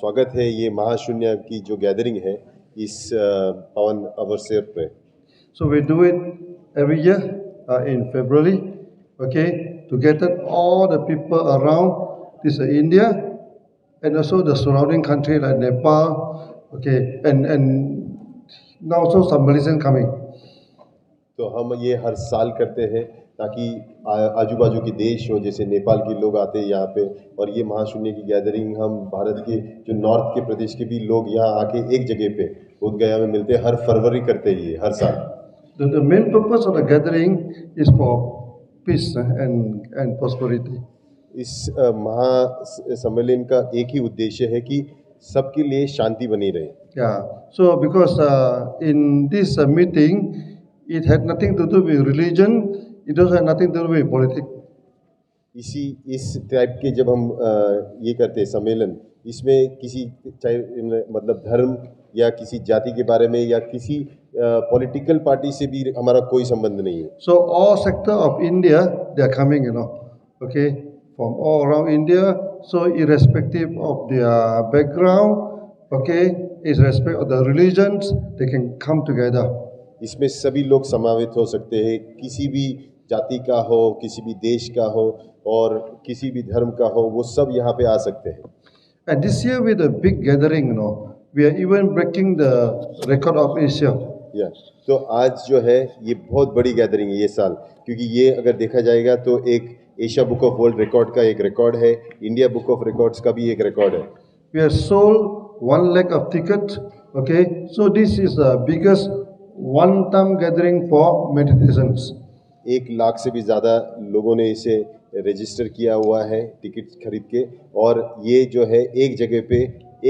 स्वागत है ये महाशून्य की जो गैदरिंग है इस पावन अवसर पे। So we do it every year in February, okay, to gather all the people around this India and also the surrounding country like Nepal, okay, and now also some Malaysian coming. तो हम ये हर साल करते हैं ताकि आजू बाजू के देश हो, जैसे नेपाल के लोग आते हैं यहाँ पे, और ये महाशून्य की गैदरिंग हम भारत के जो नॉर्थ के प्रदेश के भी लोग यहाँ आके एक जगह पे बोध गया में मिलते हैं। हर फरवरी करते हैं ये हर साल। The main purpose of the gathering is for peace and prosperity. इस महासम्मेलन का एक ही उद्देश्य है कि सबके लिए शांति बनी रहे। Yeah. So because in this meeting, it had nothing to do with religion. It also had nothing to do with politics. इस टाइप के जब हम ये करते हैं सम्मेलन, इसमें किसी चाहे मतलब धर्म या किसी जाति के बारे में या किसी पॉलिटिकल पार्टी से भी हमारा कोई संबंध नहीं है। So all sector of India they are coming, okay, from all around India. So irrespective of their background, okay, irrespective of the religions, they can come together. इसमें सभी लोग समावित हो सकते हैं, किसी भी जाति का हो, किसी भी देश का हो और किसी भी धर्म का हो, वो सब यहाँ पे आ सकते हैं। And this year with a big gathering, we are even breaking the record of Asia. तो आज जो है ये बहुत बड़ी गैदरिंग है ये साल, क्योंकि ये अगर देखा जाएगा तो एक Asia book of world record का एक रिकॉर्ड है, इंडिया बुक ऑफ रिकॉर्ड्स का भी एक रिकॉर्ड है। We have sold 1 lakh of tickets, okay, so this is the biggest one-time gathering for meditations. 1 lakh से भी ज़्यादा लोगों ने इसे रजिस्टर किया हुआ है टिकट खरीद के, और ये जो है एक जगह पे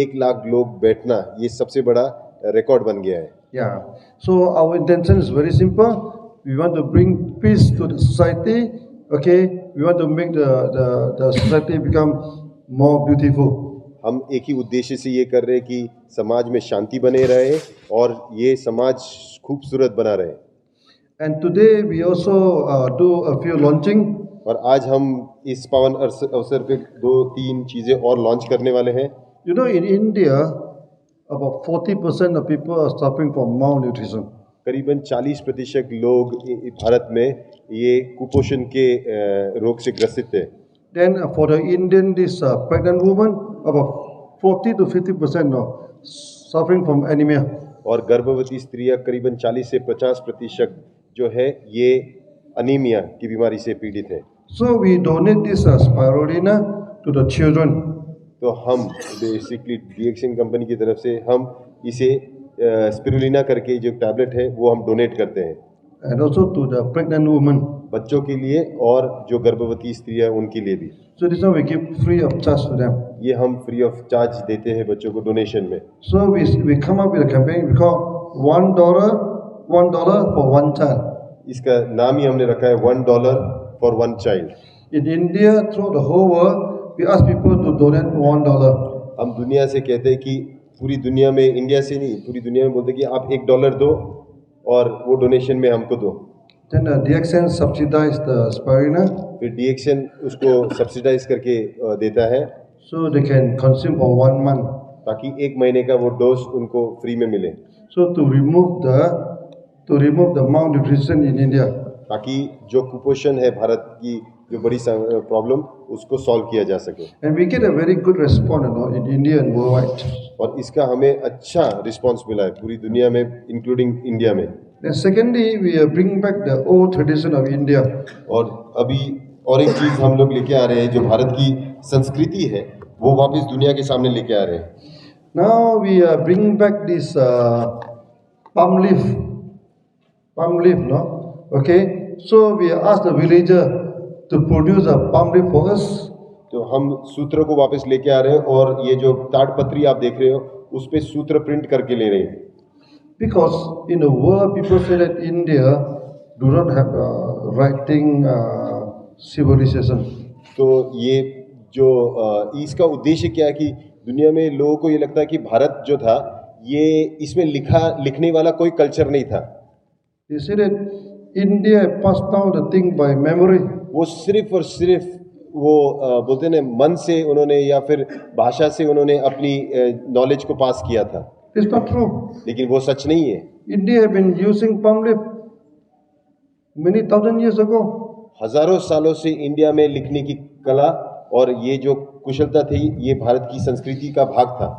1 लाख लोग बैठना, ये सबसे बड़ा रिकॉर्ड बन गया है। Yeah, so our intention is very simple. We want to bring peace to the society, okay, we want to make the society become more beautiful. हम एक ही उद्देश्य से ये कर रहे हैं कि समाज में शांति बने रहे और ये समाज खूबसूरत बना रहे। And today we also do a few launching. और आज हम इस पावन अवसर पे 2-3 चीज़ें और लॉन्च करने वाले हैं। You know, in India, about 40% of people are suffering from malnutrition. करीबन 40% लोग भारत में ये कुपोषण के रोग से ग्रसित हैं। Then for the Indian, this pregnant woman, about 40 to 50% suffering from anemia. और गर्भवती स्त्रियां करीबन 40 से 50% जो है ये अनीमिया की बीमारी से पीड़ित है। So we donate this spirulina to the children. तो हम बेसिकली डीएक्सन कंपनी की तरफ से हम इसे स्पिरुलिना करके जो टैबलेट है वो हम डोनेट करते हैं। And also to the pregnant woman. बच्चों के लिए और जो गर्भवती स्त्रियां उनके लिए भी। So this one we give free of charge to them. ये हम फ्री ऑफ चार्ज देते हैं बच्चों को डोनेशन में। So we come up with a campaign we call $1 for one child. इसका नाम ही हमने रखा है $1 for one child. In India, throughout the whole world, we ask people to donate $1. हम दुनिया से कहते हैं कि पूरी दुनिया में, इंडिया से नहीं, पूरी दुनिया में बोलते हैं कि आप $1 दो और वो डोनेशन में हमको दो। Then DXN subsidize the spirulina. फिर डीएक्सन उसको सब्सिडाइज करके देता है, So they can consume for 1 month. ताकि 1 महीने का वो डोज उनको फ्री में मिले। So to remove the malnutrition in India. ताकि जो कुपोषण है भारत की जो बड़ी प्रॉब्लम उसको सॉल्व किया जा सके। And we get a very good response, in India and worldwide. और इसका हमें अच्छा रिस्पांस मिला है पूरी दुनिया में, इंक्लूडिंग इंडिया में। Then secondly, we bring back the old tradition of India. और अभी और एक चीज़ हम लोग लेके आ रहे हैं, जो भारत की संस्कृति है वो वापस दुनिया के सामने लेके आ रहे हैं। Now we bring back this palm leaf, no? Okay. So we ask the villager to produce a palm leaf for us. तो हम सूत्र को वापस लेके आ रहे हैं और ये जो ताड़पत्री आप देख रहे हो उस पे सूत्र प्रिंट करके ले रहे हैं। Because in the world, people say that India do not have writing civilization. तो ये जो इसका उद्देश्य क्या है कि दुनिया में लोगों को ये लगता है कि भारत जो था ये इसमें लिखने वाला कोई कल्चर नहीं था। They say that India passed down the thing by memory. वो सिर्फ और सिर्फ वो बोलते हैं ना मन से उन्होंने या फिर भाषा से उन्होंने अपनी नॉलेज को पास किया था, It's not true. लेकिन वो सच नहीं है। India have been using palm leaf many thousand years ago. हजारों सालों से इंडिया में लिखने की कला और ये जो कुशलता थी, ये भारत की संस्कृति का भाग था।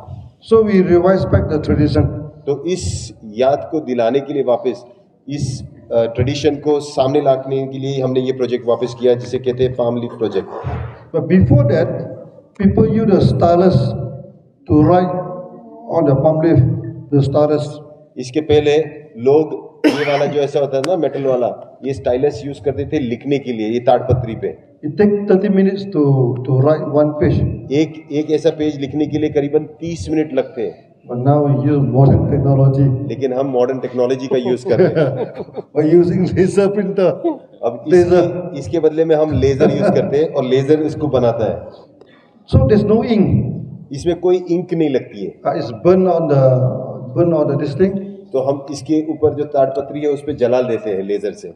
So we revise back the tradition. तो इस याद को दिलाने के लिए वापस इस ट्रेडिशन को सामने लाने के लिए हमने ये प्रोजेक्ट वापस किया, जिसे कहते हैं palm leaf project. But before that, people use the stylus to write on the palm leaf, the stylus. इसके पहले लोग ये वाला जो ऐसा होता है ना मेटल वाला, ये स्टाइलस यूज करते थे लिखने के लिए, ये ताड़पत्री पे। It takes 30 minutes to write one page. एक ऐसा पेज लिखने के लिए करीबन 30 मिनट लगते हैं। But now we use modern technology. लेकिन हम मॉडर्न टेक्नोलॉजी का यूज कर रहे हैं। By using laser printer. अब इसके बदले में हम लेजर यूज करते हैं और लेजर इसको बनाता है। So there's no ink. इसमें कोई इंक नहीं लगती है। It's burned on the this thing. तो हम इसके ऊपर जो ताड़पत्री है उस पर जला देते हैं लेजर से।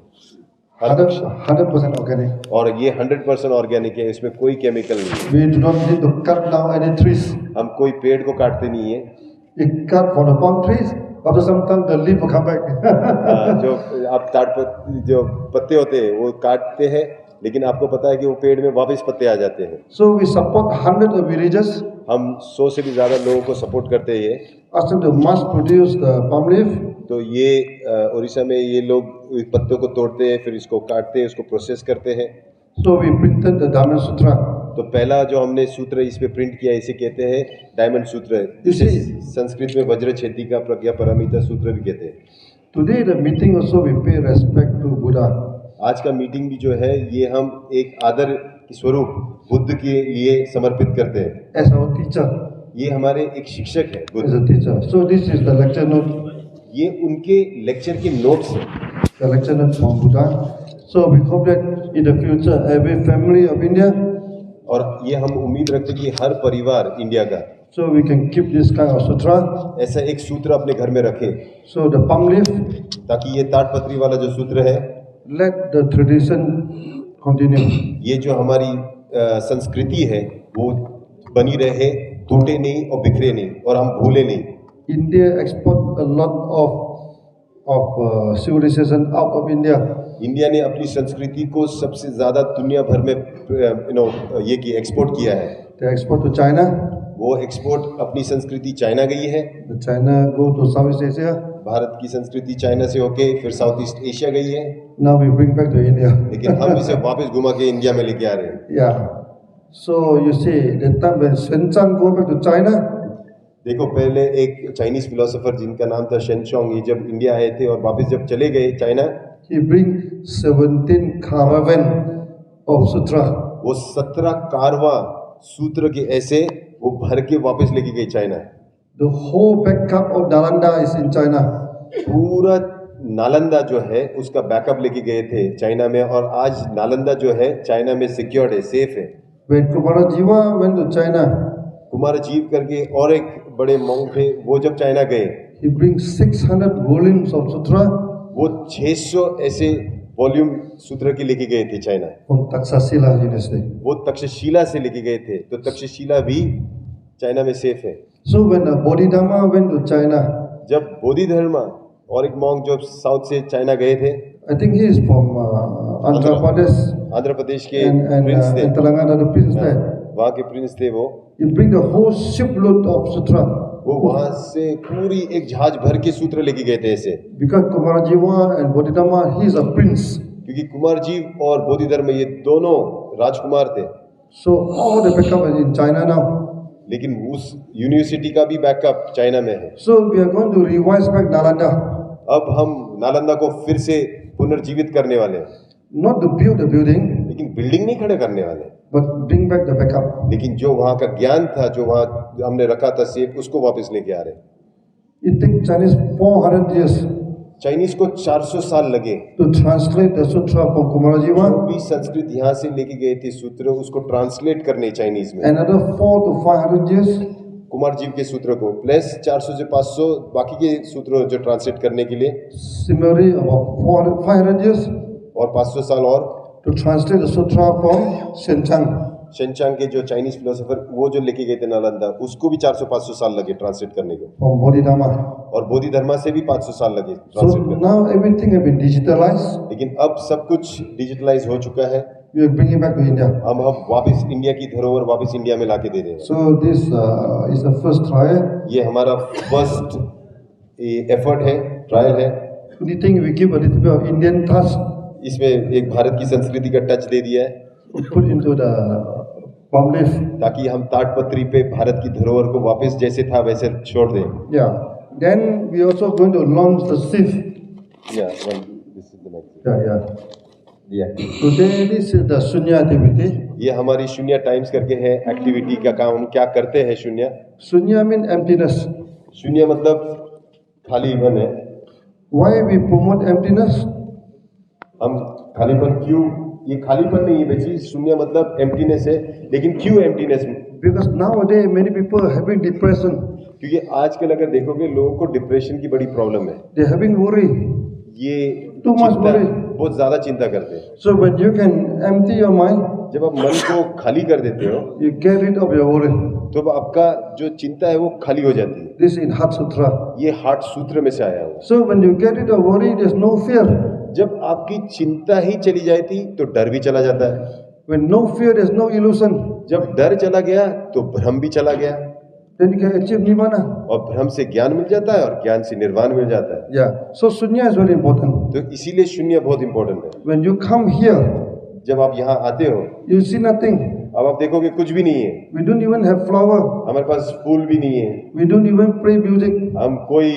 100% organic. और ये 100% ऑर्गेनिक है, इसमें कोई केमिकल नहीं है। We do not need to cut down any trees. हम कोई पेड़ को काटते नहीं है। You cut from the palm trees. After some time, the leaf will come back. जो आप जो पत्ते होते हैं वो काटते हैं, लेकिन आपको पता है कि वो पेड़ में वापस पत्ते आ जाते हैं। So we support hundreds of villages. हम 100 से भी ज़्यादा लोगों को सपोर्ट करते हैं। Ask them to mass produce the palm leaf. तो ये उड़ीसा में ये लोग पत्तों को तोड़ते हैं, फिर इसको काटते हैं, उसको प्रोसेस करते हैं। So we printed the Diamond Sutra. तो पहला जो हमने सूत्र इस पे प्रिंट किया, इसे कहते हैं डायमंड सूत्र, जिसे संस्कृत में वज्र छेदी का प्रज्ञा पारमिता सूत्र भी कहते हैं। Today the meeting also we pay respect to Buddha. आज का मीटिंग भी जो है ये हम एक आदर स्वरूप बुद्ध के लिए समर्पित करते हैं। As our teacher. ये हमारे एक शिक्षक है As Buddha. a teacher. So this is the lecture note. ये उनके लेक्चर के नोट्स हैं। The lecture note from Buddha. So we hope that in the future every family of India. और ये हम उम्मीद रखते हैं कि हर परिवार इंडिया का So we can keep this kind of sutra. ऐसा एक सूत्र अपने घर में रखे, So the palm leaf. ताकि ये ताड़पत्री वाला जो सूत्र है, Let the tradition continue. ये जो हमारी संस्कृति है वो बनी रहे, टूटे नहीं और बिखरे नहीं और हम भूले नहीं। India export a lot of civilization out of India. India ने अपनी संस्कृति को सबसे ज्यादा दुनिया भर में ये की एक्सपोर्ट किया है। They export to China. वो एक्सपोर्ट अपनी संस्कृति चाइना गई है। The China go to Southeast Asia. Bharat की संस्कृति चाइना से होके फिर साउथ ईस्ट एशिया गई है। Now we bring back to India. लेकिन हम इसे वापस घुमा के इंडिया में लेके आ रहे हैं। Yeah. So you see, the time when Xuanzang go back to China. देखो पहले एक चाइनीज फिलोसोफर जिनका नाम था शेनचोंग, ये जब इंडिया आए थे और वापस जब चले गए China, He bring 17 caravan of sutra. वो 17 कारवां सूत्र के ऐसे वो भर के वापस लेके गए China. The whole backup of Nalanda is in China. पूरा नालंदा जो है उसका बैकअप लेके गए थे चाइना में, और आज नालंदा जो है चाइना में सिक्योर्ड है, सेफ है। When Kumarajiva went to China, Kumarajiva करके और एक बड़े मॉन्क थे, वो जब चाइना गए, he brings 600 volumes of sutra वो 600 ऐसे वॉल्यूम सूत्र के लेके गए थे चाइना। from Taksasila University. वो तक्षशिला से लेके गए थे, तो तक्षशिला भी चाइना में सेफ है। So when Bodhidharma went to China, जब बोधिधर्मा और एक मॉन्क जो साउथ से चाइना गए थे, I think he is from Andhra Pradesh Andhra Pradesh के and प्रिंस थे, Telangana, the prince there. वहाँ के प्रिंस थे वो। He bring the whole shipload of sutra. वो वहाँ से पूरी एक जहाज भर के सूत्र लेके गए थे ऐसे, Because Kumarajiva and Bodhidharma, he is a prince. क्योंकि कुमारजीव और बोधिधर्म ये दोनों राजकुमार थे। So all the backup is in China now. लेकिन उस यूनिवर्सिटी का भी बैकअप चाइना में है। So we are going to revise back Nalanda. अब हम नालंदा को फिर से पुनर्जीवित करने वाले हैं, Not to build the building, लेकिन बिल्डिंग नहीं खड़े करने वाले, but bring back the backup. लेकिन जो वहाँ का ज्ञान था, जो वहाँ हमने रखा था सेफ, उसको वापस लेके आ रहे हैं। It takes Chinese 400 years Chinese को 400 साल लगे to translate the sutra from जो Kumarajiva. भी संस्कृत यहाँ से लेके गए थे सूत्र, उसको ट्रांसलेट करने चाइनीज में। Another 400 to 500 years कुमारजीव के सूत्र को प्लस 400 से 500 बाकी के सूत्र जो ट्रांसलेट करने के लिए, similarly about 400, 500 years और 500 साल और to translate the sutra from Shenchang. शेनचांग के जो चाइनीज फिलोसोफर वो जो लेके गए थे नालंदा, उसको भी 400-500 साल लगे ट्रांसलेट करने को, From Bodhidharma. और बोधिधर्मा से भी 500 साल लगे So ट्रांसलेट करने। now everything has been digitalized. लेकिन अब सब कुछ डिजिटलाइज हो चुका है। We are bringing back to India. हम वापस इंडिया की धरोहर वापस इंडिया में लाके दे रहे हैं। So this is the first trial. ये हमारा फर्स्ट एफर्ट है, ट्रायल है। Only thing we give a little bit of Indian touch, इसमें एक भारत की संस्कृति का टच दे दिया है, put into the palm leaf. ताकि हम ताटपत्री पे भारत की धरोहर को वापस जैसे था वैसे छोड़ दें। Yeah. Then we also going to launch the sieve. This is the next. Yeah. Today this is the Shunya activity. ये हमारी शून्य टाइम्स करके है एक्टिविटी का काम। हम क्या करते हैं शून्य? Shunya means emptiness. शून्य मतलब खालीपन है। Why we promote emptiness? हम खालीपन क्यों, ये खालीपन नहीं है बेची, शून्य मतलब एम्प्टीनेस है, लेकिन क्यों emptiness? Because nowadays many people are having depression. क्योंकि आजकल अगर देखोगे लोगों को डिप्रेशन की बड़ी प्रॉब्लम है। They are having worry. ये Too much worry. बहुत ज्यादा चिंता करते हैं। So when you can empty your mind, जब आप मन को खाली कर देते हो you get rid of your worry. तो आपका जो चिंता है वो खाली हो जाती है। This is in Heart Sutra. ये हार्ट सूत्र में से आया हुआ। So when you get rid of worry, there's no fear. जब आपकी चिंता ही चली जाती तो डर भी चला जाता है। When no fear, there's no illusion. जब डर चला गया तो भ्रम भी चला गया, Then you can achieve Nirvana. और भ्रम से ज्ञान मिल जाता है और ज्ञान से निर्वाण मिल जाता है। Yeah. So Shunya is very important. तो इसीलिए शून्य बहुत इंपॉर्टेंट है। When you come here, जब आप यहाँ आते हो you see nothing. अब आप देखोगे कुछ भी नहीं है। We don't even have flower. हमारे पास फूल भी नहीं है, We don't even play music. हम कोई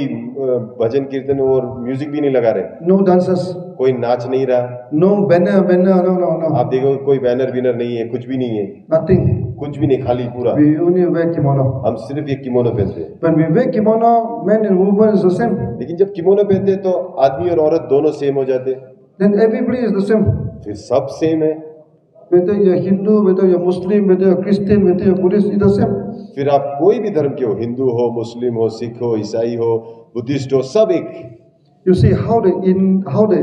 भजन कीर्तन और म्यूजिक भी नहीं लगा रहे, No dancers. कोई नाच नहीं रहा। No banner. No. आप देखोगे कोई बैनर विनर नहीं है, कुछ भी नहीं है, Nothing. कुछ भी नहीं, खाली पूरा। We only wear kimono. हम सिर्फ एक किमोनो पहनते हैं। When we wear kimono, men and women is the same. लेकिन जब किमोनो पहनते हैं तो आदमी और औरत दोनों सेम हो जाते हैं, Then everybody is the same. फिर सब सेम है। Whether you're Hindu, whether you're Muslim, whether you're Christian, whether you're Buddhist, it's the same. फिर आप कोई भी धर्म के हो, हिंदू हो, मुस्लिम हो, सिख हो, ईसाई हो, बुद्धिस्ट हो, सब एक। You see how the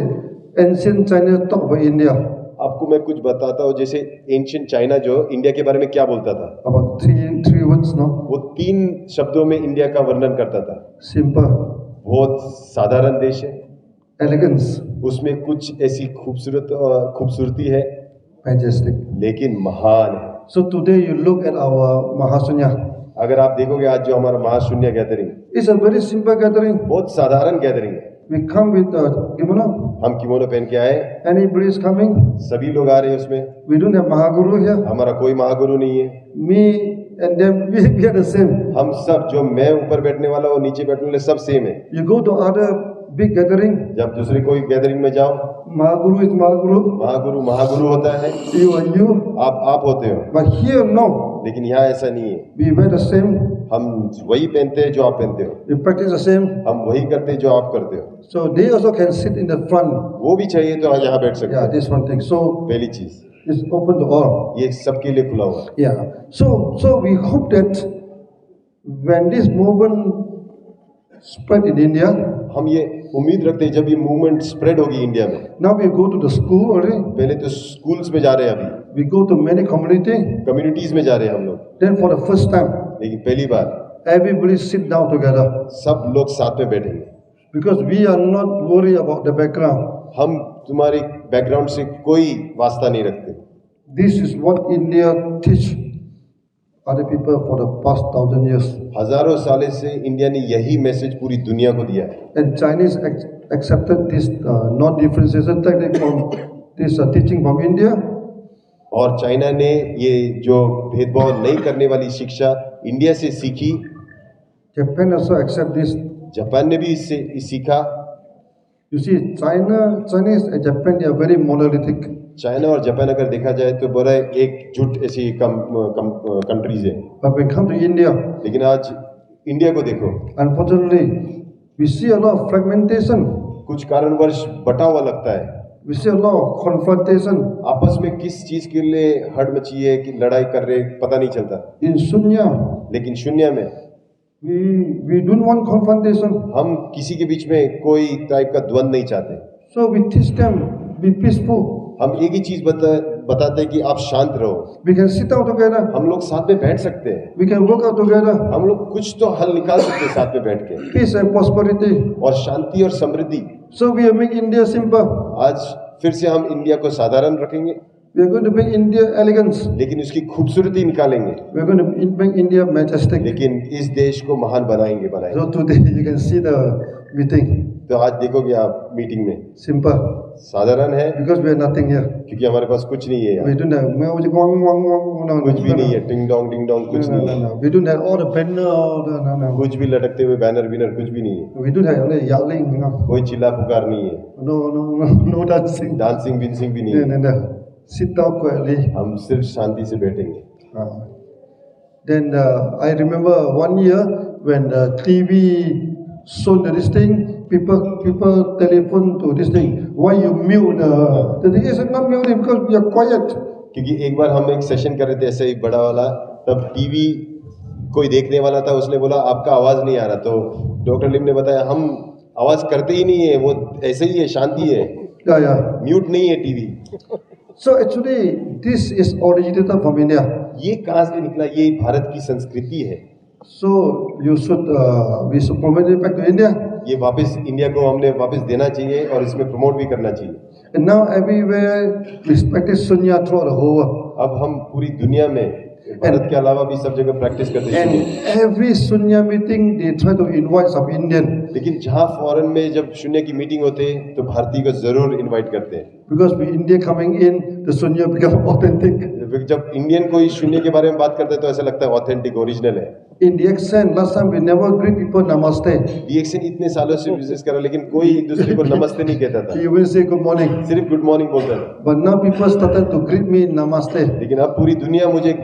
ancient China talk about India. आपको मैं कुछ बताता हूँ, जैसे एंशिएंट चाइना जो इंडिया के बारे में क्या बोलता था, About three words, no? वो 3 शब्दों में इंडिया का वर्णन करता था। Simple, बहुत साधारण देश है, elegance, उसमें कुछ ऐसी खूबसूरती है, majestic. लेकिन महान है। So today you look at our Mahasunya. अगर आप देखोगे आज जो हमारा महाशून्य gathering, It's a very simple gathering. बहुत साधारण गैदरिंग है। We come with kimono. हम किमोनो पहन के आए, Anybody is coming. सभी लोग आ रहे हैं उसमें। We don't have Mahaguru here. हमारा कोई महागुरु नहीं है। Me and them, we are the same. हम सब, जो मैं ऊपर बैठने वाला और नीचे बैठने वाले, सब सेम है। You go to other big gathering, जब दूसरी कोई गैदरिंग में जाओ, Mahaguru is Mahaguru. महागुरु होता है, You are you. आप होते हो। But here, no. लेकिन यहाँ ऐसा नहीं है। We wear the same. हम वही पहनते हैं जो आप पहनते हो, We practice the same. हम वही करते हैं जो आप करते हो। So they also can sit in the front. वो भी चाहिए तो यहाँ बैठ सकते Yeah, हैं। this one thing. So पहली चीज it's open to all. ये सबके लिए खुला हुआ है। Yeah. So we hope that when this movement spread in India, हम ये उम्मीद रखते हैं जब ये मूवमेंट स्प्रेड होगी इंडिया में। now we go to the school already. पहले तो स्कूल्स में जा रहे हैं, अभी We go to many community. Communities में जा रहे हैं हम लोग, Then for the first time, लेकिन पहली बार everybody sit down together सब लोग साथ में बैठेंगे। because we are not worried about the background. हम तुम्हारे बैकग्राउंड से कोई वास्ता नहीं रखते। This is what India teach other people for the past 1,000 years. हजारों सालों से इंडिया ने यही मैसेज पूरी दुनिया को दिया है। And Chinese accepted this non-differentiation technique from this teaching from India. और चाइना ने ये जो भेदभाव नहीं करने वाली शिक्षा इंडिया से सीखी। Japan also accept this. Japan ने भी इससे सीखा। You see, Chinese and Japan, they are very monolithic. China और जापान अगर देखा जाए तो बड़ा एकजुट ऐसी कंट्रीज है। But when come to India, लेकिन आज इंडिया को देखो, unfortunately, we see a lot of fragmentation. कुछ कारणवश बटा हुआ लगता है। We see a lot of confrontation. आपस में किस चीज के लिए हड़ मची है कि लड़ाई कर रहे पता नहीं चलता। In Shunya, लेकिन शून्य में we don't want confrontation. हम किसी के बीच में कोई टाइप का द्वंद्व नहीं चाहते। So we teach them be peaceful. हम एक ही चीज बताते हैं कि आप शांत रहो। We can sit down together. हम लोग साथ में बैठ सकते हैं, We can work out together. हम लोग कुछ तो हल निकाल सकते हैं साथ में बैठ के, Peace and prosperity. और शांति और समृद्धि। So we are making India simple. आज फिर से हम इंडिया को साधारण रखेंगे, We are going to make India elegance. लेकिन उसकी खूबसूरती निकालेंगे, We are going to make India majestic. लेकिन इस देश को महान बनाएंगे। So today you can see the meeting. तो आज देखोगे आप मीटिंग में Simple. साधारण है, Because we have nothing here. क्योंकि हमारे पास कुछ नहीं है We यहाँ, don't have no, कुछ भी नहीं है, टिंग डोंग कुछ नहीं है, no. We don't have all the banner, no. कुछ भी लटकते हुए बैनर विनर कुछ भी नहीं है, We don't have only yelling, no. कोई चिल्ला पुकार नहीं है, No dancing. डांसिंग विंसिंग भी नहीं है। No. Sit down quietly. हम सिर्फ शांति से बैठेंगे। Then I remember one year when TV showed this thing, people telephone to this thing. Why you mute? The thing is not mute because we are quiet. क्योंकि एक बार हम एक session कर रहे थे ऐसे ही बड़ा वाला, तब टीवी कोई देखने वाला था, उसने बोला आपका आवाज नहीं आ रहा, तो डॉक्टर लिम ने बताया हम आवाज करते ही नहीं है, वो ऐसे ही है, शांति है, Yeah. म्यूट नहीं है TV. So actually, this is originated from India. ये कहाँ से निकला? ये भारत की संस्कृति है। So we should promote it back to India. ये वापस इंडिया को हमने वापस देना चाहिए और इसमें प्रमोट भी करना चाहिए। And now everywhere we practice sunya throughout the whole world. अब हम पूरी दुनिया में, भारत के अलावा भी सब जगह प्रैक्टिस करते हैं। And every sunya meeting they try to invite some Indian. लेकिन जहाँ फॉरेन में जब शून्य की मीटिंग होते हैं तो भारतीय को जरूर इनवाइट करते हैं, Because with India coming in, the sunya become authentic. जब इंडियन कोई शून्य के बारे में बात करता है तो ऐसा लगता है ऑथेंटिक, ओरिजिनल है। In the accent, last time we never greet people namaste. DXN इतने सालों से बिजनेस करा, लेकिन कोई एक दूसरे को नमस्ते नहीं कहता था, He will say good morning. सिर्फ गुड मॉर्निंग बोलता था। But now people started to greet me namaste लेकिन अब पूरी दुनिया मुझे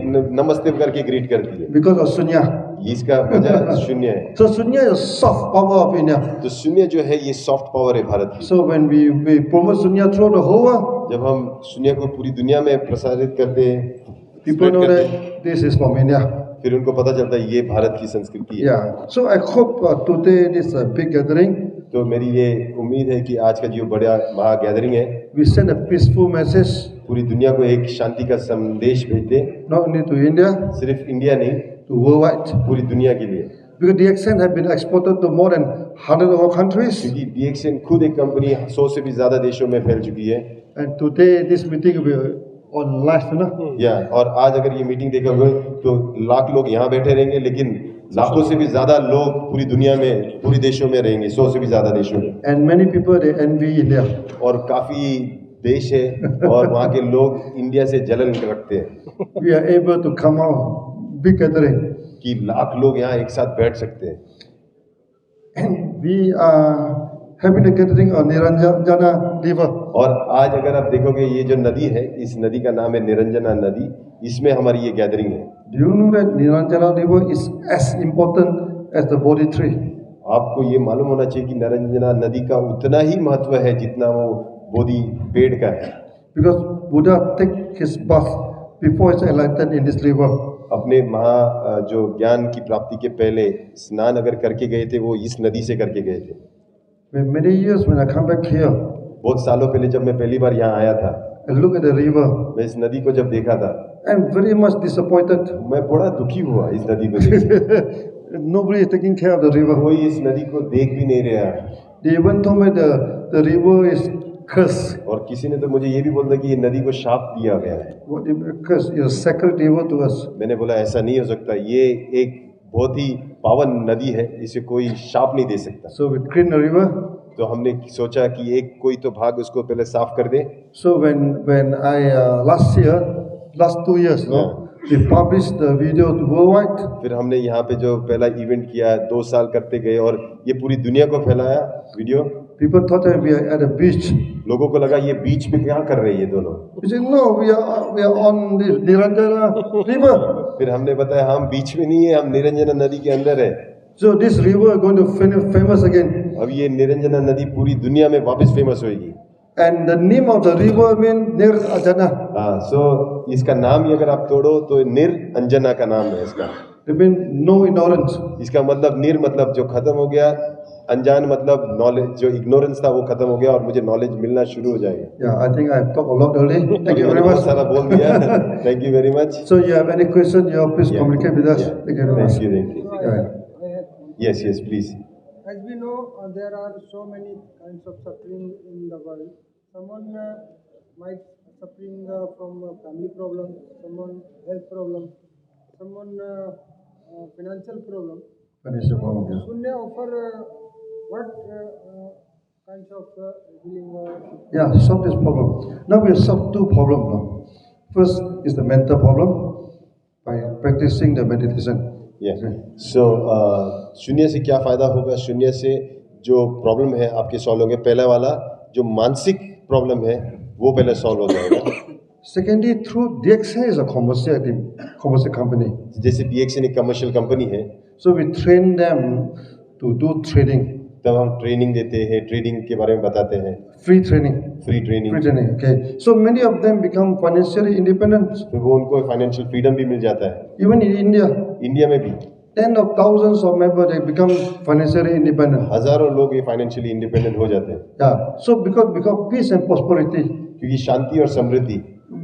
नमस्ते करके ग्रीट करती है, because of sunya. इसका वजह शून्य है। So sunya is soft power of India. तो शून्य जो है ये सॉफ्ट पावर है भारत की। So when we promote sunya throughout the whole world, जब हम शून्य को पूरी दुनिया में प्रसारित करते हैं, people spread know करते हैं, that this is from India. फिर उनको पता चलता है ये भारत की संस्कृति है। Yeah. So I hope today this big gathering, तो मेरी ये उम्मीद है कि आज का जो बड़ा महा गैदरिंग है, we send a peaceful message पूरी दुनिया को एक शांति का संदेश भेजते, not only to India, सिर्फ इंडिया नहीं, to worldwide. पूरी दुनिया के लिए। Because DXN have been exported to more than 100 other countries. क्योंकि DXN खुद एक कंपनी 100 से भी ज्यादा देशों में फैल चुकी है। And today this meeting will be on live, you know. या और आज अगर ये मीटिंग देखोगे तो लाख लोग यहाँ बैठे रहेंगे, लेकिन लाखों से भी ज्यादा लोग पूरी दुनिया में, पूरी देशों में रहेंगे, 100 से भी ज्यादा देशों में। And many people they envy India. और काफी देश है और वहाँ के लोग इंडिया से जलन रखते हैं We are able to come out big gathering. कि लाख लोग यहाँ एक साथ बैठ सकते हैं। And we are having a gathering on Niranjana River. और आज अगर आप देखोगे ये जो नदी है, इस नदी का नाम है निरंजना नदी, इसमें हमारी ये गैदरिंग है। Do you know that Niranjana River is as important as the Bodhi tree? आपको ये मालूम होना चाहिए कि निरंजना नदी का उतना ही महत्व है जितना वो बोधि पेड़ का है। Because Buddha took his bath before he enlightened in this river. अपने महा जो ज्ञान की प्राप्ति के पहले स्नान अगर करके गए थे, वो इस नदी से करके गए थे। Many years when I come back here, बहुत सालों पहले जब मैं पहली बार यहाँ आया था, I look at the river. मैं इस नदी को जब देखा था, I'm very much disappointed. मैं बड़ा दुखी हुआ इस नदी को देख। Nobody is taking care of the river. कोई इस नदी को देख भी नहीं रहा। They even told me the river is cursed. और किसी ने तो मुझे ये भी बोला कि ये नदी को शाप दिया गया है। What is cursed? It's a sacred river to us. मैंने बोला ऐसा नहीं हो सकता, ये एक बहुत ही पावन नदी है, इसे कोई शाप नहीं दे सकता। So we clean the river. तो हमने सोचा कि एक कोई तो भाग उसको पहले साफ कर दे। So when I last 2 years, no, we published the video to worldwide. फिर हमने यहाँ पे जो पहला इवेंट किया, 2 साल करते गए और ये पूरी दुनिया को फैलाया video. People thought that we are at a beach. लोगों को लगा ये बीच पे क्या कर रहे हैं ये दोनों। We said no, we are on the Niranjana river. फिर हमने बताया हम बीच में नहीं है, हम निरंजना नदी के अंदर है। So this river is going to famous again. अब ये निरंजना नदी पूरी दुनिया में वापस फेमस होगी। And the name of the river means Niranjana. हाँ, सो इसका नाम ही अगर आप तोड़ो तो निरंजना का नाम है इसका। It means no ignorance. इसका मतलब निर मतलब जो खत्म हो गया, अनजान मतलब नॉलेज, जो इग्नोरेंस था वो खत्म हो गया और मुझे नॉलेज मिलना शुरू हो जाएगा। Yeah, I think I have talked a lot early. Thank you मैंने very बहुत much. सारा बोल दिया। Thank you very much. So you have any question, you please Yeah. communicate with us. Yeah. Thank you very much. Thank you. Yeah. Yes, yes, please. As we know, there are so many kinds of suffering in the world. Someone might suffering from family problems, someone health problem, someone financial problem. Financial problem, yeah. Sunya offer what kinds of healing? Yeah, solve this problem. Now we have solved two problems now. First is the mental problem by practicing the meditation. Yeah. So शून्य से क्या फायदा होगा? शून्य से जो problem है आपके सॉल्व होंगे। पहला वाला जो मानसिक प्रॉब्लम है वो पहले सॉल्व हो जाएगा। Secondly, through DXN is a commercial company. जैसे DXN एक कमर्शियल कंपनी है, So we train them to do trading, तब हम ट्रेनिंग देते हैं, ट्रेडिंग के बारे में बताते हैं, free training. Free training. Free training, okay. So many of them become financially independent. फिर वो उनको फाइनेंशियल फ्रीडम भी मिल जाता है। Even in India, इंडिया में भी tens of thousands of members they become financially independent. हजारों लोग ये फाइनेंशियली इंडिपेंडेंट हो जाते हैं, Yeah. So because peace and prosperity, क्योंकि शांति और समृद्धि।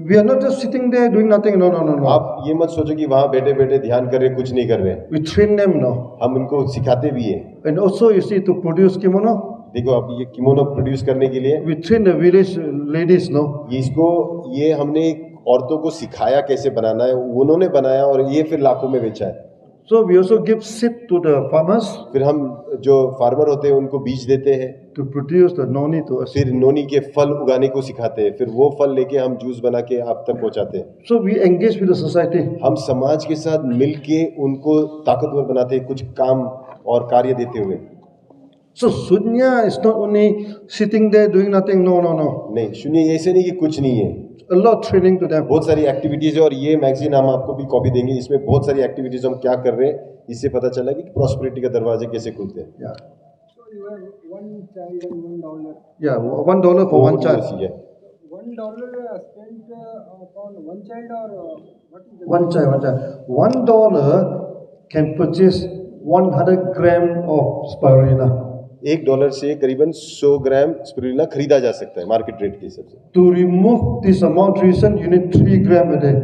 we are not just sitting there doing nothing. No. आप ये मत सोचो कि वहाँ बैठे बैठे ध्यान कर रहे, कुछ नहीं कर रहे। We train them now. हम उनको सिखाते भी हैं। And also you see to produce kimono, देखो आप ये किमोनो प्रोड्यूस करने के लिए we train the village ladies now. ये हमने औरतों को सिखाया कैसे बनाना है, उन्होंने बनाया और ये फिर लाखों में बेचा है। So we also give seed to the farmers फिर हम जो फार्मर होते हैं उनको बीज देते हैं, to produce the noni to us. फिर नोनी के फल उगाने को सिखाते हैं, फिर वो फल लेके हम जूस बना के आप तक पहुंचाते हैं। So we engage with the society. हम समाज के साथ मिलके उनको ताकतवर बनाते हैं, कुछ काम और कार्य देते हुए। So sunya is not only sitting there doing nothing. No. नहीं, शून्य ऐसे नहीं कि कुछ नहीं है, A lot of training to them. बहुत सारी एक्टिविटीज है। और ये मैगजीन हम आपको भी कॉपी देंगे, इसमें बहुत सारी एक्टिविटीज हम क्या कर रहे हैं, इससे पता चला कि प्रॉस्पेरिटी का दरवाजे कैसे खुलते हैं। Yeah. So you have one child and $1. Yeah, $1 for one child. उसी है। $1 spent upon one child or what is the One child. $1 can purchase 100 gram of spirulina. $1 से करीबन 100 ग्राम स्पिरुलिना खरीदा जा सकता है मार्केट रेट के हिसाब से। To remove this malnutrition, you need 3 gram a day.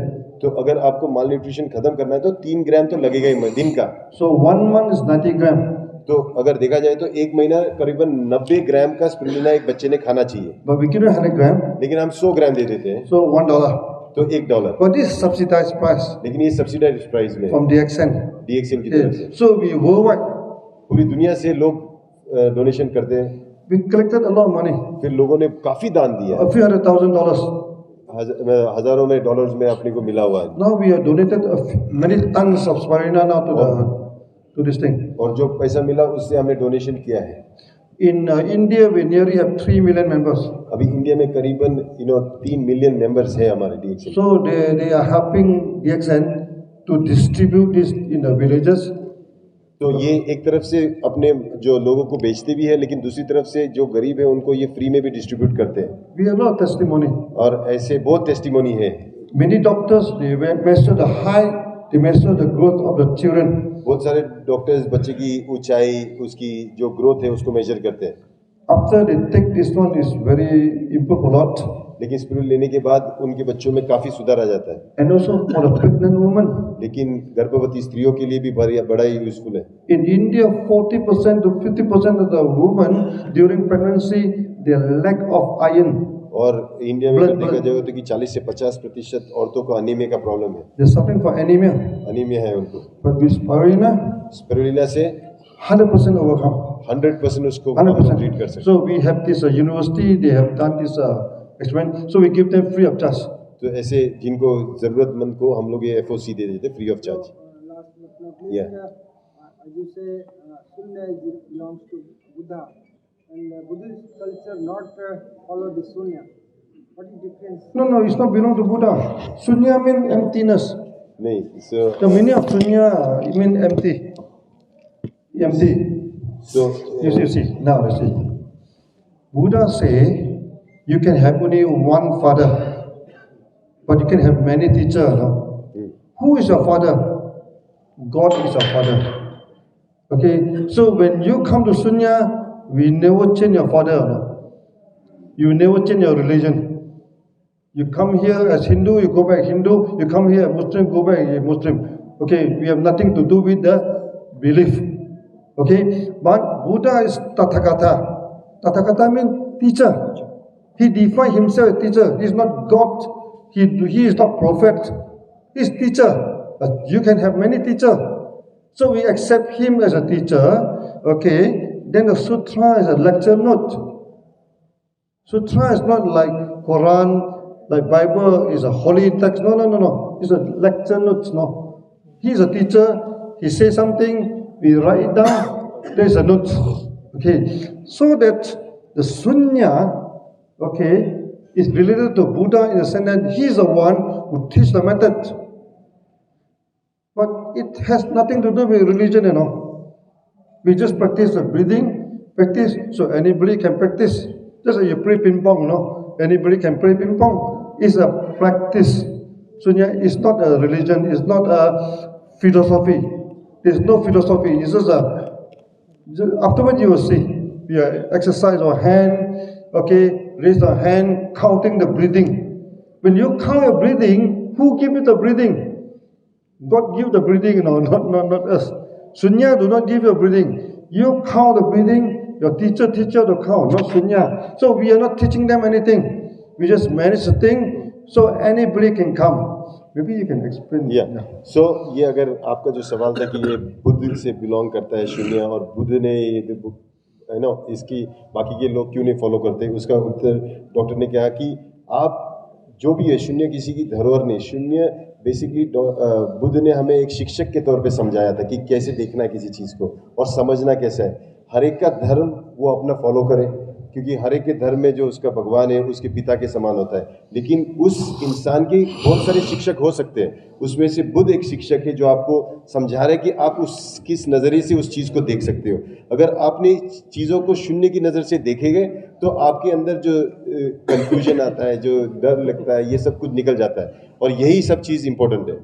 तो अगर आपको माल न्यूट्रिशन खत्म करना है तो 3 ग्राम तो लगेगा ही दिन का। So 1 month is 90 gram. तो अगर देखा जाए तो एक महीना करीबन 90 ग्राम का स्पिरुलिना एक बच्चे ने खाना चाहिए, But we give you 100 gram, लेकिन हम 100 ग्राम दे देते हैं, so $1. तो $1। But this is subsidized price लेकिन ये सब्सिडाइज प्राइस में from DXN. DXN की तरफ से Okay. So we worldwide, पूरी दुनिया से लोग डोनेशन करते हैं। we collected a lot of money, फिर लोगों ने काफी दान दिया, a few $100,000. हजारों में डॉलर्स में अपने को मिला हुआ है। Now we have donated many tons of spirulina now to this thing. और जो पैसा मिला उससे हमने डोनेशन किया है। In India, we nearly have 3 million members. अभी इंडिया में करीबन 3 मिलियन मेंबर्स हैं हमारे DXN। So they are helping DXN to distribute this in the villages. तो ये एक तरफ से अपने जो लोगों को बेचते भी है, लेकिन दूसरी तरफ से जो गरीब है उनको ये फ्री में भी डिस्ट्रीब्यूट करते हैं। We have a lot of testimony. और ऐसे बहुत टेस्टिमोनी है। Many doctors, they measure the height, they measure the growth of the children. बहुत सारे डॉक्टर्स बच्चे की ऊंचाई, उसकी जो ग्रोथ है उसको मेजर करते हैं। After they take this one, is very improve a lot. लेकिन स्पिरुल लेने के बाद उनके बच्चों में काफी सुधार आ जाता है। And also for the pregnant woman. लेकिन गर्भवती स्त्रियों के लिए भी बड़ा ही यूजफुल है। In India, 40% to 50% of the women during pregnancy, they lack of iron. और इंडिया में Blood- देखा blood- जाए तो कि 40 से 50% औरतों को अनीमिया का प्रॉब्लम है, They're suffering for anemia. Anaemia है उनको। But with spirulina, स्पिरुलिना से 100% overcome. 100% उसको 100%. ट्रीट कर सकते So we have this university, they have done this experiment. So we give them free of charge. हैं। तो ऐसे जिनको जरूरतमंद को हम लोग ये FOC दे देते free of charge. last but not least, Yeah. as you say, Sunya belongs to Buddha, and Buddhist culture not follow the Sunya. What is difference? No, it's not belong to Buddha. Sunya means emptiness. नहीं, so The meaning of sunya means empty. Empty. You see. Now let's see. Buddha say you can have only one father, but you can have many teachers. No? Who is your father? God is your father. Okay, so when you come to Sunya, we never change your father. No? You never change your religion. You come here as Hindu, you go back Hindu. You come here as Muslim, go back Muslim. Okay, we have nothing to do with the belief. Okay, but Buddha is Tathagata. Tathagata means teacher. He defined himself as teacher. He is not God. He is not prophet. He is teacher. But you can have many teachers. So we accept him as a teacher. Okay, then the sutra is a lecture note. Sutra is not like Quran, like Bible is a holy text. No. It's a lecture note. No. He is a teacher. He says something, we write it down. There is a note. Okay, so that the Sunya, okay, is related to Buddha in the sense that he is the one who teaches the method. But it has nothing to do with religion, you know. We just practice the breathing, practice, so anybody can practice. Just like you play ping pong, no? Anybody can play ping pong. It's a practice. Sunya is not a religion, it's not a philosophy. There's no philosophy. It's just afterwards you will see. We exercise our hand, okay, raise our hand, counting the breathing. When you count your breathing, who give you the breathing? God give the breathing, no, not us. Sunya do not give you breathing. You count the breathing, your teacher to count, not Sunya. So we are not teaching them anything. We just manage the thing, so anybody can come. Maybe you can explain. Yeah. So ये अगर आपका जो सवाल था कि ये बुद्ध से belong करता है शून्य और बुद्ध ने है ना इसकी बाकी के लोग क्यों नहीं फॉलो करते, उसका उत्तर डॉक्टर ने कहा कि आप जो भी है शून्य किसी की धरोहर नहीं, शून्य बेसिकली बुद्ध ने हमें एक शिक्षक के तौर पे समझाया था कि कैसे देखना है किसी चीज़ को और समझना कैसा है। हर एक का धर्म वो अपना फॉलो करे, क्योंकि हर एक के धर्म में जो उसका भगवान है उसके पिता के समान होता है, लेकिन उस इंसान के बहुत सारे शिक्षक हो सकते हैं, उसमें से बुद्ध एक शिक्षक है जो आपको समझा रहा है कि आप उस किस नज़रिए से उस चीज़ को देख सकते हो। अगर आपने चीज़ों को शून्य की नज़र से देखेंगे तो आपके अंदर जो कंफ्यूजन आता है, जो डर लगता है, ये सब कुछ निकल जाता है और यही सब चीज़ इंपॉर्टेंट है।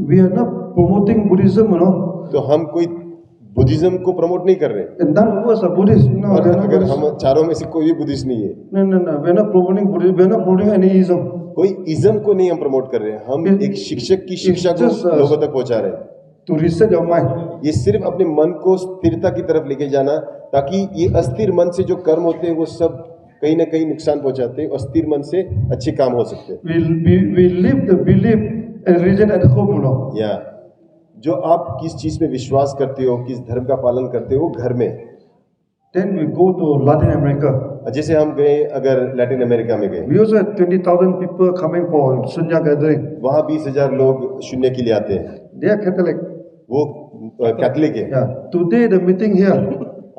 We are not promoting Buddhism, you know. तो हम कोई बुद्धिज्म को प्रमोट नहीं कर रहे हैं। None of us are Buddhist. No, अगर हम चारों में से कोई भी बुद्धिस्ट नहीं है। No. We are not promoting Buddhism. We are not promoting any ism. कोई इज्म को नहीं हम प्रमोट कर रहे हैं, हम एक शिक्षक की शिक्षा को लोगों तक पहुंचा रहे हैं। To reset your mind. ये सिर्फ अपने मन को स्थिरता की तरफ लेके जाना, ताकि ये अस्थिर मन से जो कर्म होते हैं वो सब कहीं ना कहीं नुकसान पहुंचाते हैं और स्थिर मन से अच्छे काम हो सकते हैं। We live the belief and religion at home, you know. या जो आप किस चीज में विश्वास करते हो, किस धर्म का पालन करते हो, घर में। Then we go to Latin America. जैसे हम गए अगर लैटिन अमेरिका में गए, We also have 20,000 people coming for Sunya gathering. वहाँ 20,000 लोग शून्य के लिए आते हैं। They are Catholic. वो कैथलिक है। Yeah. Today the meeting here,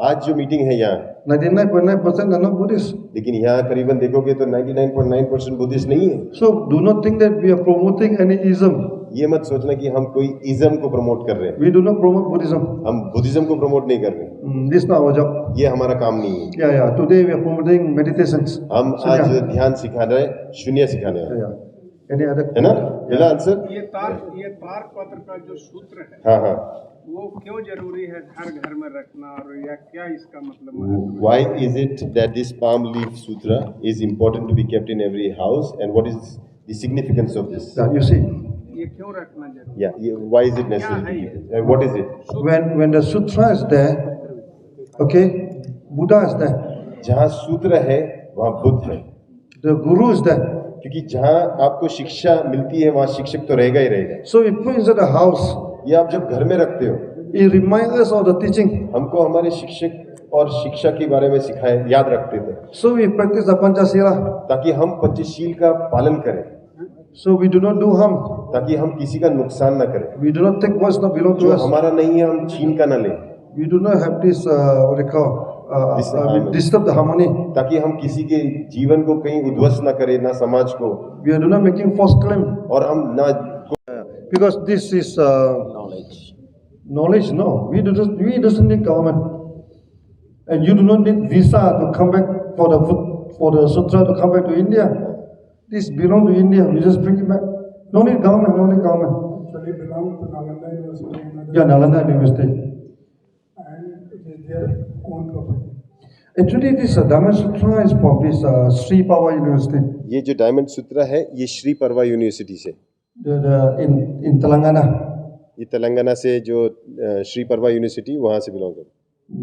आज जो मीटिंग है यहाँ 99.9% are not Buddhist. लेकिन यहाँ करीबन देखोगे तो 99.9% बुद्धिस्ट नहीं है। So do not think that we are promoting any ism. ये मत सोचना कि हम कोई इज्म को प्रमोट कर रहे हैं। We do not promote Buddhism. हम बुद्धिज्म को प्रमोट नहीं कर रहे। This is not our job. ये हमारा काम नहीं है। Yeah. Today we are promoting meditations. हम आज ध्यान सिखा रहे हैं, शून्य सिखाने वाले। Yeah. Any other? है ना? मेरा आंसर? ये तार पत्र का जो सूत्र है, हाँ, वो क्यों जरूरी है घर में रखना, और या क्या इसका मतलब है? Why is it that this palm leaf sutra is important to be kept in every house, and what is the significance of this? Yeah, you see, ये क्यों रखना जरूरी? Yeah, why is it necessary to keep it? And what is it? when the sutra is there, okay, Buddha is there, जहाँ सूत्र है वहाँ बुद्ध है, the Guru is there. क्योंकि जहाँ आपको शिक्षा मिलती है वहाँ शिक्षक तो रहेगा ही रहेगा। So we put inside the house. ये आप जब घर में रखते हो, It reminds us of the teaching. हमको हमारे शिक्षक और शिक्षा के बारे में सिखाए, याद रखते थे, So we practice the Panchasila. ताकि हम पंचशील का पालन करें, So we do not do harm. ताकि हम किसी का नुकसान ना करें। We do not take what's not belong to जो us. हमारा नहीं है हम छीन का ना लें, We do not have this what they call we disturb the harmony. ताकि हम किसी के जीवन को कहीं उद्ध्वस्त ना करें, ना समाज को, We do not making false claim और हम ना because this is knowledge. No, we doesn't need government, and you do not need visa to come back for the sutra to come back to India. This belong to India. We just bring it back. No need government. Actually belong to Nalanda University. Yeah, Nalanda University. it is their own property. Actually, this Diamond Sutra is from this Sri Pava University ये जो diamond सूत्र है ये श्री परवा university से, in Telangana. ये तेलंगाना से जो श्री परवा यूनिवर्सिटी वहाँ से बिलोंग करता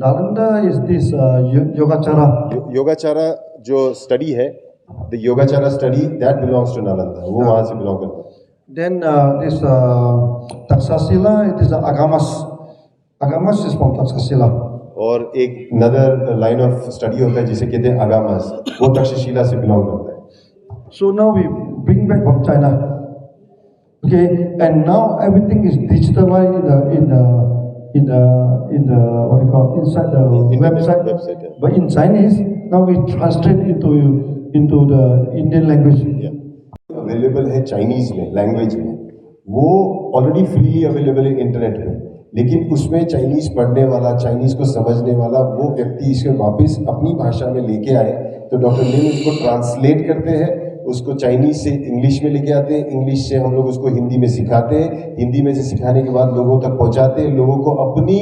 Nalanda is this Yogacara. है। योगाचारा जो स्टडी है, the Yogachara study that belongs to Nalanda, वो वहाँ से बिलोंग करता है। Then this Taksasila, it is Agamas. Agamas is from Taksasila. और एक नदर लाइन ऑफ स्टडी होता है जिसे कहते हैं अगामास, वो तक्षशिला से बिलोंग करता है। So now we bring back from China. Okay, and now everything is digitalized in the what do you call, inside the Internet website. yeah. But in Chinese, now we translate into the Indian language. Available है Chinese में, language में, वो already freely available है internet पे, लेकिन उसमें Chinese पढ़ने वाला, चाइनीज को समझने वाला वो व्यक्ति इसको वापस अपनी भाषा में लेके आए तो डॉक्टर लिन उसको ट्रांसलेट करते हैं, उसको चाइनीज से इंग्लिश में लेके आते हैं, इंग्लिश से हम लोग उसको हिंदी में सिखाते हैं, हिंदी में से सिखाने के बाद लोगों तक पहुंचाते हैं, लोगों को अपनी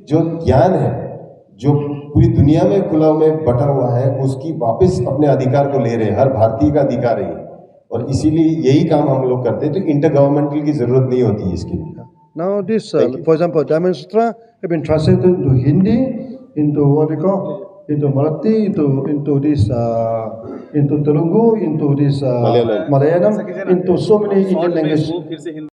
जो ज्ञान है जो पूरी दुनिया में खुला में बटा हुआ है उसकी वापस अपने अधिकार को ले रहे हैं, हर भारतीय का अधिकार है ये, और इसीलिए यही काम हम लोग करते हैं, तो इंटर गवर्नमेंटल की जरूरत नहीं होती है इसके लिए। Now this, for example, Diamond Sutra have been translated into Hindi, into what we call, into Marathi, into this, into Telugu, into this Malayalam. Malayalam, into so many Indian languages.